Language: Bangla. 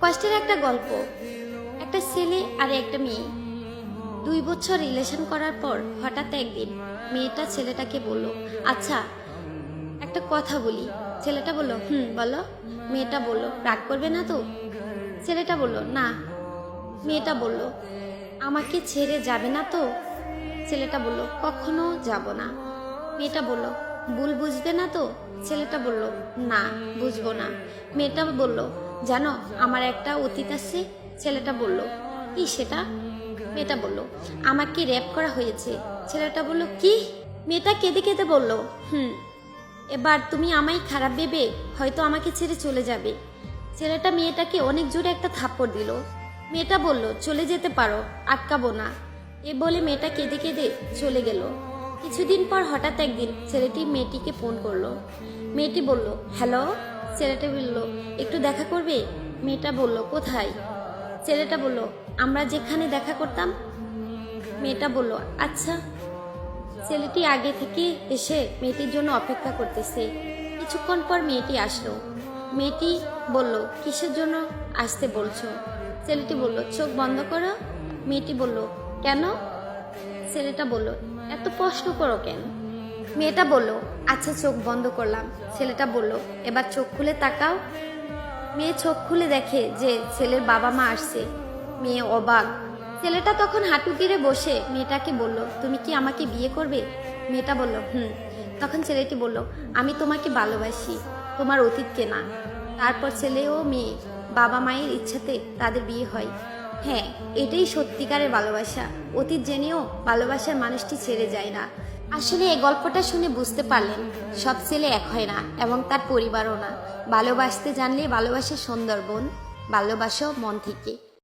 কষ্টের একটা গল্প। একটা ছেলে আর একটা মেয়ে 2 বছর রিলেশন করার পর হঠাৎ একদিন মেয়েটা ছেলেটাকে বলল, আচ্ছা একটা কথা বলি। ছেলেটা বলল, বলো। মেয়েটা বলল, রাগ করবে না তো? ছেলেটা বলল, না। মেয়েটা বলল, আমাকে ছেড়ে যাবে না তো? ছেলেটা বলল, কখনো যাব না। মেয়েটা বলল, ভুল বুঝবে না তো? ছেলেটা বলল, না, বুঝবো না। মেয়েটা বলল, জানো আমার একটা অতীত আছে। ছেলেটা বলল, কি সেটা? মেয়েটা বলল, আমাকে রেপ করা হয়েছে। ছেলেটা বলল, কি? মেয়েটা কেঁদে কেঁদে বলল, এবার তুমি আমায় খারাপ ভেবে হয়তো আমাকে ছেড়ে চলে যাবে। ছেলেটা মেয়েটাকে অনেক জোরে একটা থাপ্পড় দিল। মেয়েটা বলল, চলে যেতে পারো, আটকাবো না। এ বলে মেয়েটা কেঁদে কেঁদে চলে গেল। কিছুদিন পর হঠাৎ একদিন ছেলেটি মেয়েটিকে ফোন করলো। মেয়েটি বলল, হ্যালো। ছেলেটা বলল, একটু দেখা করবে? মেয়েটা বলল, কোথায়? ছেলেটা বলল, আমরা যেখানে দেখা করতাম। মেয়েটা বলল, আচ্ছা। ছেলেটি আগে থেকে এসে মেয়েটির জন্য অপেক্ষা করতেছে। কিছুক্ষণ পর মেয়েটি আসলো। মেয়েটি বলল, কিসের জন্য আসতে বলছো? ছেলেটি বলল, চোখ বন্ধ করো। মেয়েটি বলল, কেন? ছেলেটা বলল, এত প্রশ্ন করো কেন? মেয়েটা বলল, আচ্ছা চোখ বন্ধ করলাম। ছেলেটা বলল, এবার চোখ খুলে তাকাও। মেয়ে চোখ খুলে দেখে যে ছেলের বাবা মা আসছে। মেয়ে অবাক। ছেলেটা তখন হাঁটু গেড়ে বসে মেয়েটাকে বলল, তুমি কি আমাকে বিয়ে করবে? মেয়েটা বলল, তখন ছেলেটি বলল, আমি তোমাকে ভালোবাসি, তোমার অতীতকে না। তারপর ছেলে ও মেয়ে বাবা মায়ের ইচ্ছাতে তাদের বিয়ে হয়। হ্যাঁ, এটাই সত্যিকারের ভালোবাসা। অতীত জেনেও ভালোবাসার মানুষটি ছেড়ে যায় না। আসলে এই গল্পটা শুনে বুঝতে পারলেন, সব ছেলে এক হয় না এবং তার পরিবারও না। ভালোবাসতে জানলে ভালোবাসা সুন্দরবন, ভালোবাসো মন থেকে।